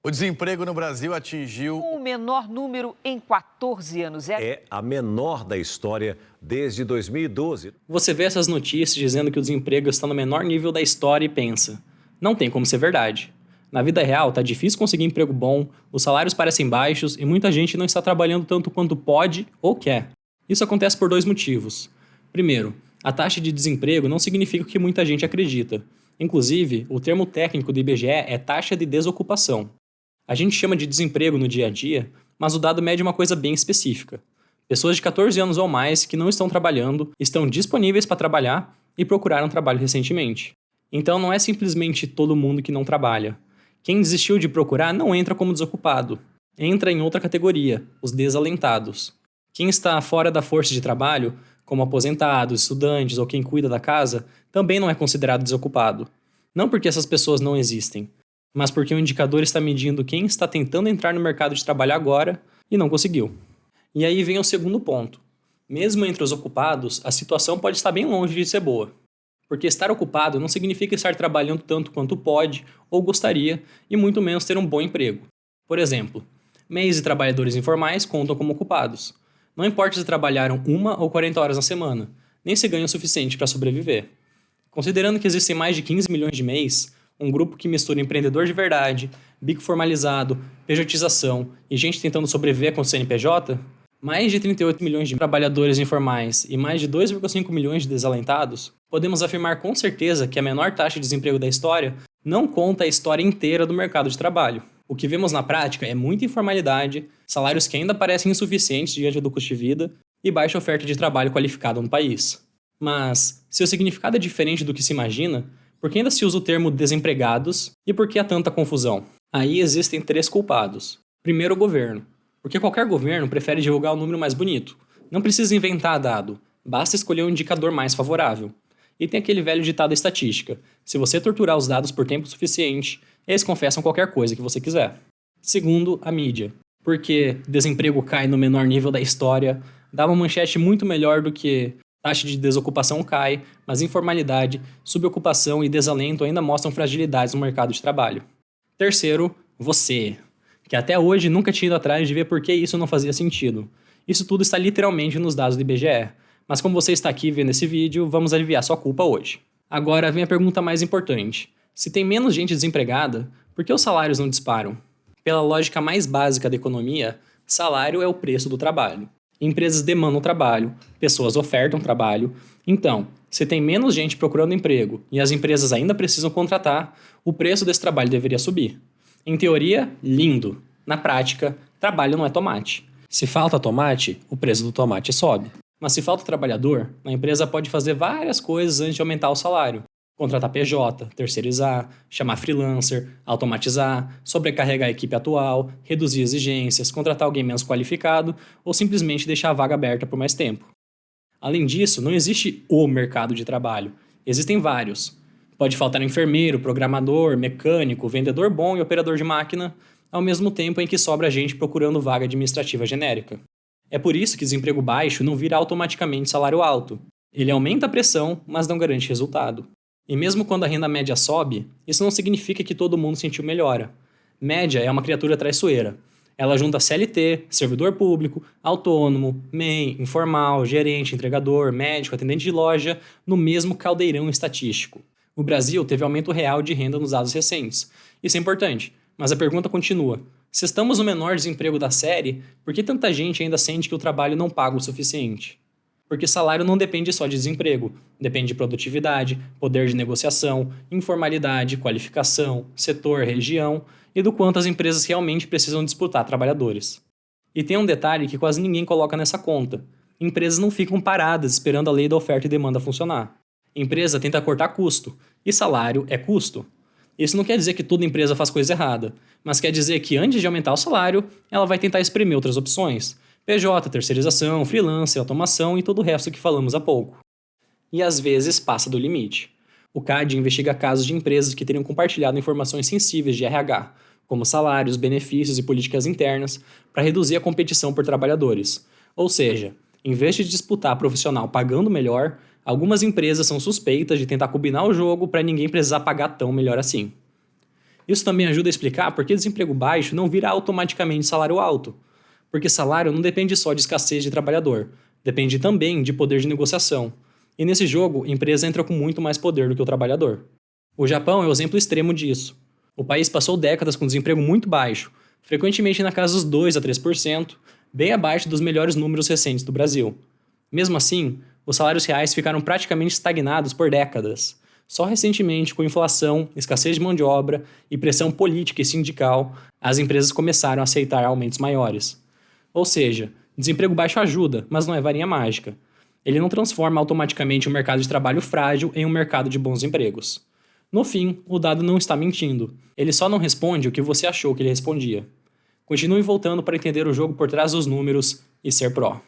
O desemprego no Brasil atingiu O menor número em 14 anos. É a menor da história desde 2012. Você vê essas notícias dizendo que o desemprego está no menor nível da história e pensa: não tem como ser verdade. Na vida real, tá difícil conseguir emprego bom, os salários parecem baixos e muita gente não está trabalhando tanto quanto pode ou quer. Isso acontece por dois motivos. Primeiro, a taxa de desemprego não significa o que muita gente acredita. Inclusive, o termo técnico do IBGE é taxa de desocupação. A gente chama de desemprego no dia a dia, mas o dado mede uma coisa bem específica. Pessoas de 14 anos ou mais que não estão trabalhando, estão disponíveis para trabalhar e procuraram trabalho recentemente. Então não é simplesmente todo mundo que não trabalha. Quem desistiu de procurar não entra como desocupado. Entra em outra categoria, os desalentados. Quem está fora da força de trabalho, como aposentados, estudantes ou quem cuida da casa, também não é considerado desocupado. Não porque essas pessoas não existem, mas porque o indicador está medindo quem está tentando entrar no mercado de trabalho agora e não conseguiu. E aí vem o segundo ponto. Mesmo entre os ocupados, a situação pode estar bem longe de ser boa. Porque estar ocupado não significa estar trabalhando tanto quanto pode ou gostaria, e muito menos ter um bom emprego. Por exemplo, MEIs e trabalhadores informais contam como ocupados. Não importa se trabalharam 1 ou 40 horas na semana, nem se ganha o suficiente para sobreviver. Considerando que existem mais de 15 milhões de MEIs, um grupo que mistura empreendedor de verdade, bico formalizado, pejotização e gente tentando sobreviver com o CNPJ, mais de 38 milhões de trabalhadores informais e mais de 2,5 milhões de desalentados, podemos afirmar com certeza que a menor taxa de desemprego da história não conta a história inteira do mercado de trabalho. O que vemos na prática é muita informalidade, salários que ainda parecem insuficientes diante do custo de vida e baixa oferta de trabalho qualificado no país. Mas, se o significado é diferente do que se imagina, por que ainda se usa o termo desempregados e por que há tanta confusão? Aí existem 3 culpados. Primeiro, o governo. Porque qualquer governo prefere divulgar o número mais bonito. Não precisa inventar dado, basta escolher um indicador mais favorável. E tem aquele velho ditado da estatística: se você torturar os dados por tempo suficiente, eles confessam qualquer coisa que você quiser. Segundo, a mídia. Porque desemprego cai no menor nível da história, dá uma manchete muito melhor do que taxa de desocupação cai, mas informalidade, subocupação e desalento ainda mostram fragilidades no mercado de trabalho. Terceiro, você, que até hoje nunca tinha ido atrás de ver por que isso não fazia sentido. Isso tudo está literalmente nos dados do IBGE, mas como você está aqui vendo esse vídeo, vamos aliviar sua culpa hoje. Agora vem a pergunta mais importante. Se tem menos gente desempregada, por que os salários não disparam? Pela lógica mais básica da economia, salário é o preço do trabalho. Empresas demandam trabalho, pessoas ofertam trabalho. Então, se tem menos gente procurando emprego e as empresas ainda precisam contratar, o preço desse trabalho deveria subir. Em teoria, lindo. Na prática, trabalho não é tomate. Se falta tomate, o preço do tomate sobe. Mas se falta trabalhador, a empresa pode fazer várias coisas antes de aumentar o salário. Contratar PJ, terceirizar, chamar freelancer, automatizar, sobrecarregar a equipe atual, reduzir exigências, contratar alguém menos qualificado ou simplesmente deixar a vaga aberta por mais tempo. Além disso, não existe o mercado de trabalho. Existem vários. Pode faltar enfermeiro, programador, mecânico, vendedor bom e operador de máquina, ao mesmo tempo em que sobra gente procurando vaga administrativa genérica. É por isso que desemprego baixo não vira automaticamente salário alto. Ele aumenta a pressão, mas não garante resultado. E mesmo quando a renda média sobe, isso não significa que todo mundo sentiu melhora. Média é uma criatura traiçoeira. Ela junta CLT, servidor público, autônomo, MEI, informal, gerente, entregador, médico, atendente de loja, no mesmo caldeirão estatístico. O Brasil teve aumento real de renda nos dados recentes. Isso é importante, mas a pergunta continua. Se estamos no menor desemprego da série, por que tanta gente ainda sente que o trabalho não paga o suficiente? Porque salário não depende só de desemprego, depende de produtividade, poder de negociação, informalidade, qualificação, setor, região e do quanto as empresas realmente precisam disputar trabalhadores. E tem um detalhe que quase ninguém coloca nessa conta. Empresas não ficam paradas esperando a lei da oferta e demanda funcionar. Empresa tenta cortar custo, e salário é custo. Isso não quer dizer que toda empresa faz coisa errada, mas quer dizer que antes de aumentar o salário, ela vai tentar espremer outras opções. PJ, terceirização, freelancer, automação e todo o resto que falamos há pouco. E às vezes passa do limite. O CAD investiga casos de empresas que teriam compartilhado informações sensíveis de RH, como salários, benefícios e políticas internas, para reduzir a competição por trabalhadores. Ou seja, em vez de disputar profissional pagando melhor, algumas empresas são suspeitas de tentar combinar o jogo para ninguém precisar pagar tão melhor assim. Isso também ajuda a explicar por que desemprego baixo não vira automaticamente salário alto. Porque salário não depende só de escassez de trabalhador, depende também de poder de negociação. E nesse jogo, a empresa entra com muito mais poder do que o trabalhador. O Japão é o exemplo extremo disso. O país passou décadas com desemprego muito baixo, frequentemente na casa dos 2 a 3%, bem abaixo dos melhores números recentes do Brasil. Mesmo assim, os salários reais ficaram praticamente estagnados por décadas. Só recentemente, com inflação, escassez de mão de obra e pressão política e sindical, as empresas começaram a aceitar aumentos maiores. Ou seja, desemprego baixo ajuda, mas não é varinha mágica. Ele não transforma automaticamente um mercado de trabalho frágil em um mercado de bons empregos. No fim, o dado não está mentindo. Ele só não responde o que você achou que ele respondia. Continue voltando para entender o jogo por trás dos números e ser pró.